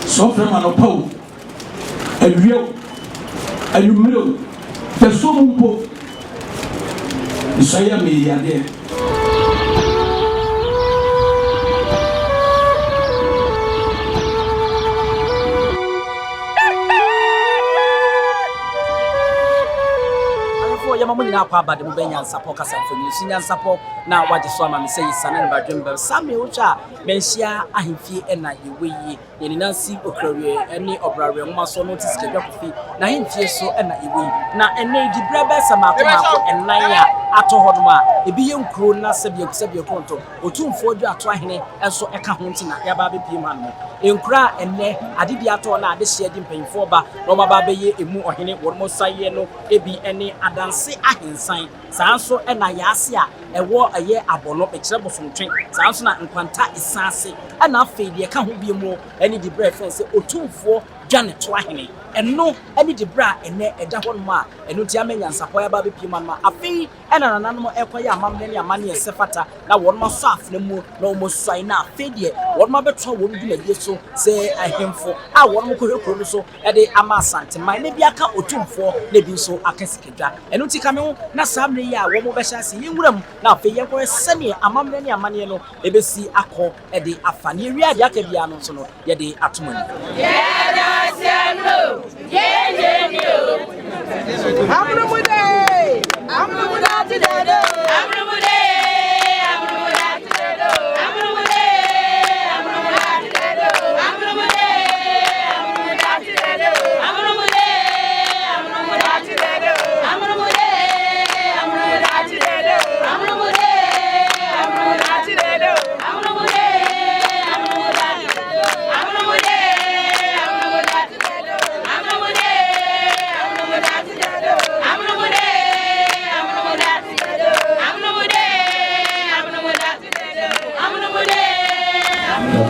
So from an oppo, and real, and you middle, the so mumpo. Isaiah me there. Yamamuna Paba, the NYANSAPO Casafu, NYANSAPO, now what is one man says, San and Badjumber, Samuel Ucha, Mensia, Ahimfi, and Naiwi, Nancy Okra, any opera, Maso notice geography, Nahim Fieso, and Naiwi, now and Lady Brabba Samako and Naya, Atohoma, a being crona, Sabio Conto, Otumfuo Osei, and so Akan Twi Ghallywood. In cry and ne, I did the atona, this year didn't pay for ba, Roma Baby, a more hine, one more sayeno, a be any adanse ahinsan sanso e na yasia e wo aye abono e kire bosom twen sanso na nkwanta isanse e na afi de ka ho bi mu eni di bra fence Otumfuo Dwanetoahene eno eni di bra ene eda ho no a eno ti amenyansapo ya ba be pima no afi e na nananom ekoya amamne ne amane esefata na won ma so afne mu na omo suai na afi de won ma beto won du na die so se ahemfo a won mo kohekro no so e de ama Asante man ne bi aka Otumfuo ne bi so akasikedwa eno ti kame ho na samne ya wo mo be hyase yinwuram na afi ye ko sene amamne ne amane no ebesi akọ e de afane wi ade aka bia no so no ye de atomani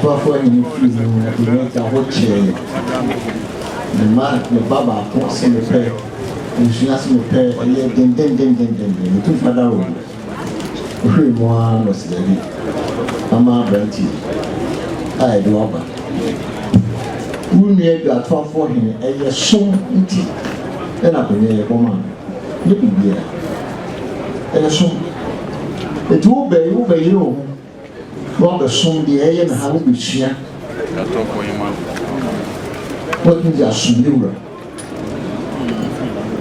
For you, the hotel, the man, the Baba, what's in the prayer, and she asked me to pay a year, then, the two father room. One was the Mama Branty. I do over. Who near the 12 for him, a year soon, then I can hear a woman. Look at here. And soon, it will be you. Robert soon the air and how we share. What is a sumura?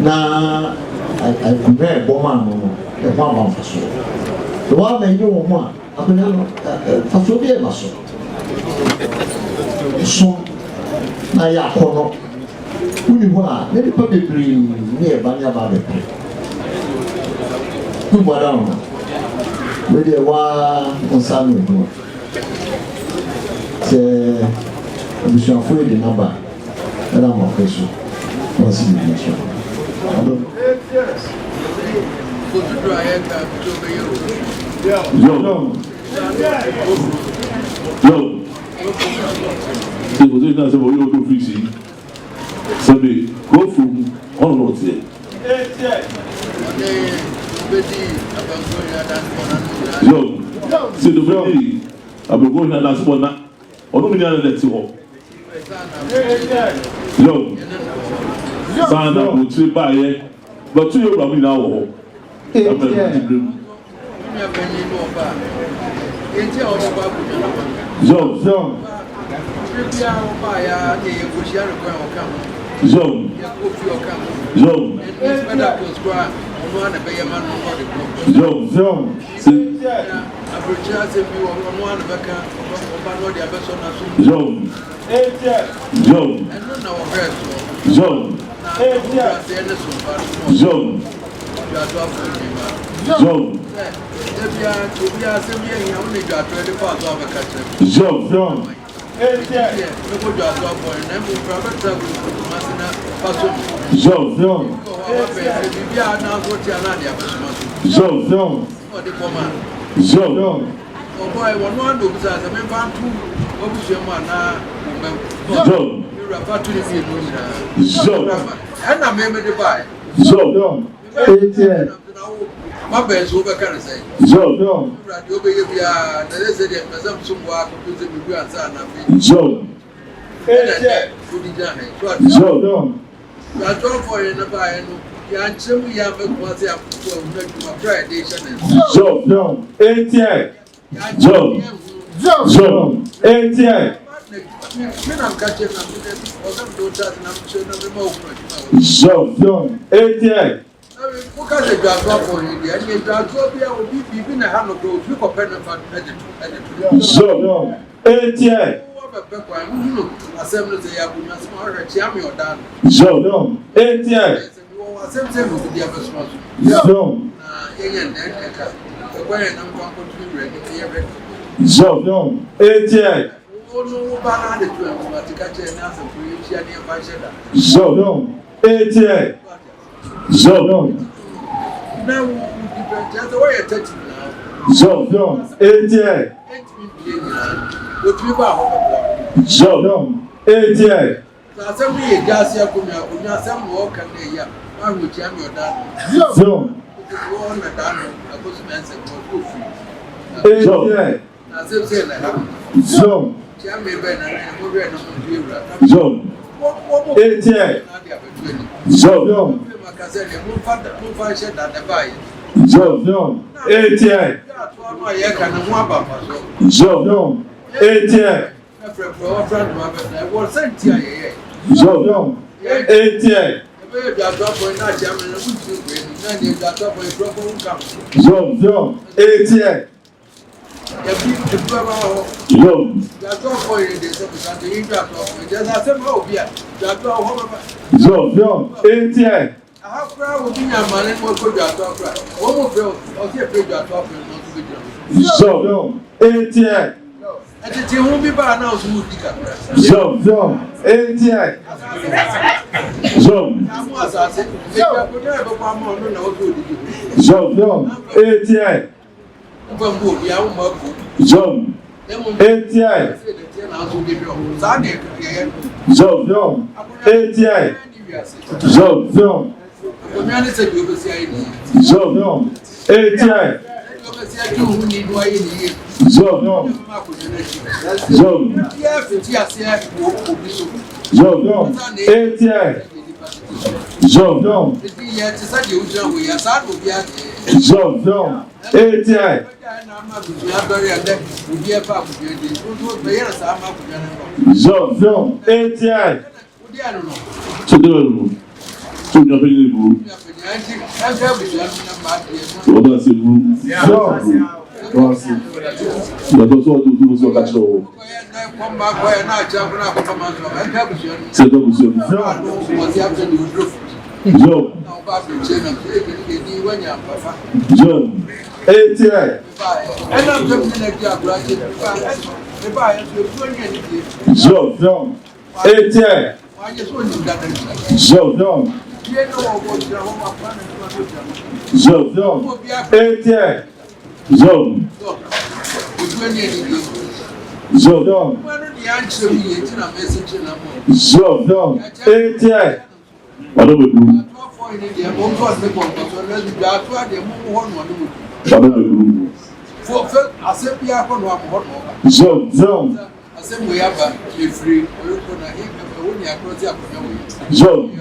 Now, I compare Boman, the one for so. The one they do one, I mean, for so dear muscle. So, Naya Kono, who you are, maybe probably near Banya Baby. Who were down? With the one on Samuel, say, we shall free the number, and I'm official. What's the mission? It was in as a boy to freezing. Sunday, go from all of it. Yo, see the way I've been going last one. Or no, let's go. Yo, Sana will trip by it, but 2 years ago now. My best over can say. Joe. You be there. There is a some work to the Joe. Joe.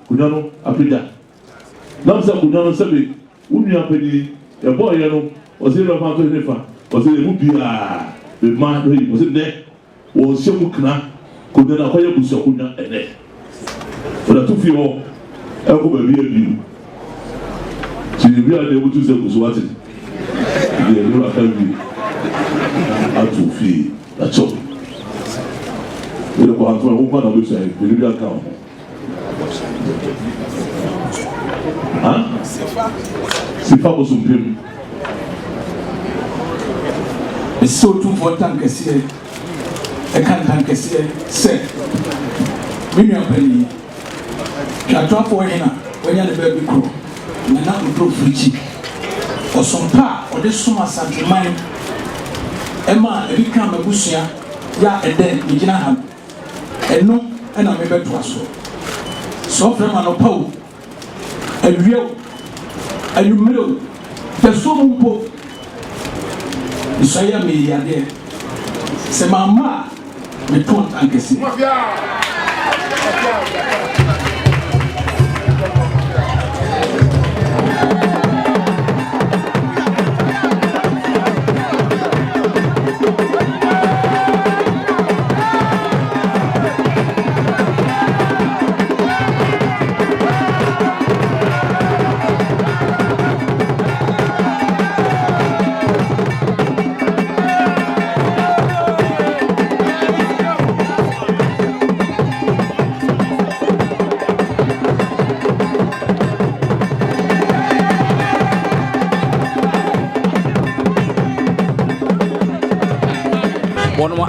kunyano apida nam sa kunyano sebe unia pedi e boy no o se lo fa to ne fa o se mu bia be ma do yi o se ne o se mu kna kunyano akoye buso kunya ene o da tu fi ho e ko ba bi abi ti bi a de butu se buso wati de lo Akan bi atu fi a chop e ko ha to ko na do se bi bi aka o Sifa bosumpim. So Otumfuo tankese Akan tankese se mimi apani twatwafo hena wanya ne ba bi kro na na do frichi osompa ode soma santeman ema ebi kan mabusua ya eden gina ha eno ena me beto aso so frema no pawo awieo ayumiro peso mpo isaya me yade se mama me ton tankesi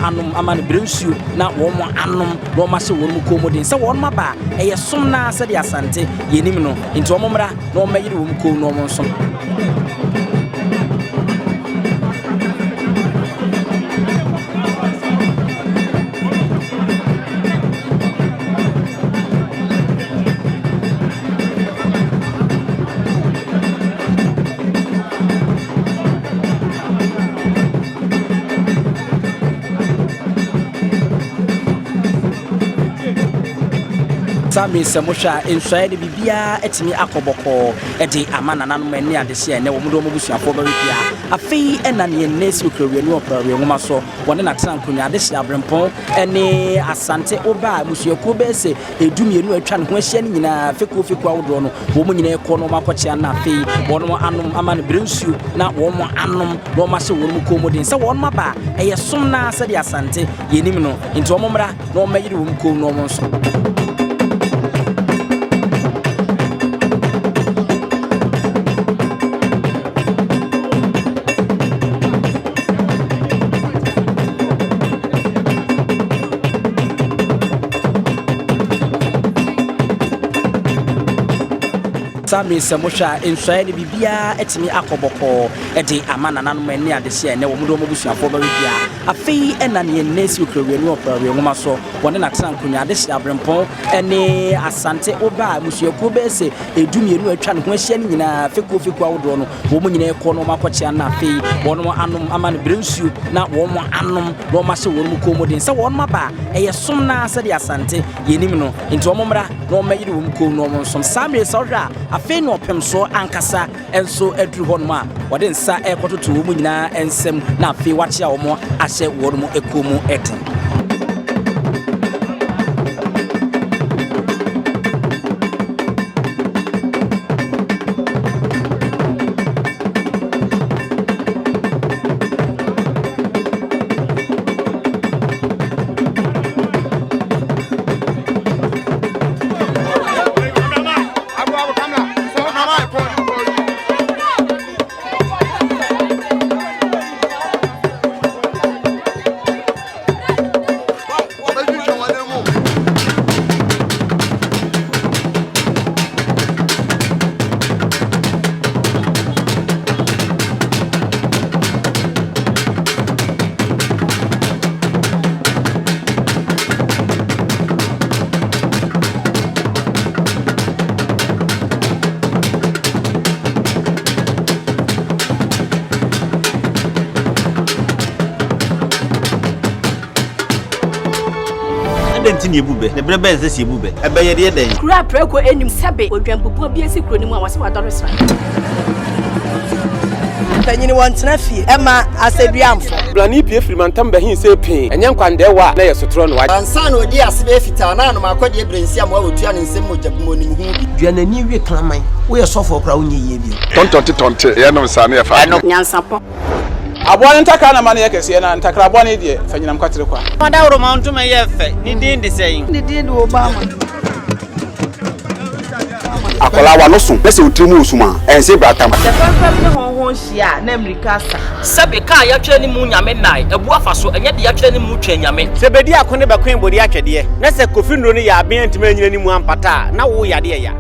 Anum amani brensu na womo anum no ma se wonmu komodin se won ma ba eye som na se de Asante yenim no nti omo mra no ma yiri wom ko no mo som Sami Samusha inside bibia etimi akoboko edi amana nanom ani adehye ne wo mdo mobusuafo ba wipia afei ena ne nesi okrewe ne operawe nwoma so wone na trankonya adehye abrempon ene Asante oba musuako be se edumienu atwa ne ho ahia ne nyina feko awodo no wo mu nyina ekọ no makochia na afei wono anom amane brensu na wo mo anom no ma se wonmu komodin se won maba eye som na se de Asante yenim no nti wo mra no ma yiri wom ko no mo so Sami Samusha inside bibia etimi akoboko edi amana nanom ani adehye ne wo mdo mobusuafo ba wipia afei ena ne nesi okrewe ne operawe nwoma so wone na trankonya adehye abrempon ene Asante oba musuako be se edumienu atwa ne ho ahia ne nyina feko awodo no wo mu nyina ekọ no makochia na afei wono anom amane brensu na wo mo anom no ma se wonmu komodin se won maba eye som na se de Asante yenim no nti wo mra no ma yiri wom ko no mo som Sami Sawra afei no pemso ankasa enso aduru hɔ no ma wɔde nsa ekototo wo mu nyina ensem na afei wakyea wo mo ahyɛ wo no ekomu eten nti ne bube ne brebe nse sie bube ebe ye de den kura preko enim sebe odwampopo bi esi kuro ni mu a wase wadore sra tanyini wantena fie ema aseduamfo blani pie frimantam bahin se pin enye nkwande wa na yesotro no wa ansa na odi asebe fita na no makodi ebrensi am wa otua ne nsem mojabumo ni hu duanani wie klaman wo ye sofo okra wo nye ye bi tontonte ye no sane ye fa NYANSAPO abone ntaka na mane yakese na ntakra abone de fanyinam kwatere kwa da woro ma ntuma ye fe ni din de sei ni din de Obama akola wa no so pese otrimu osuma ense bratam the problem ne honhon hia na America sa sebe ka ya twa ni mu nyame nai ebu afa so enye de ya twa ni mu twa nyame sebedi akone bakwen bodi atwede na se kofi nro ni ya aben ntima nyina ni mu ampata na wo yade ya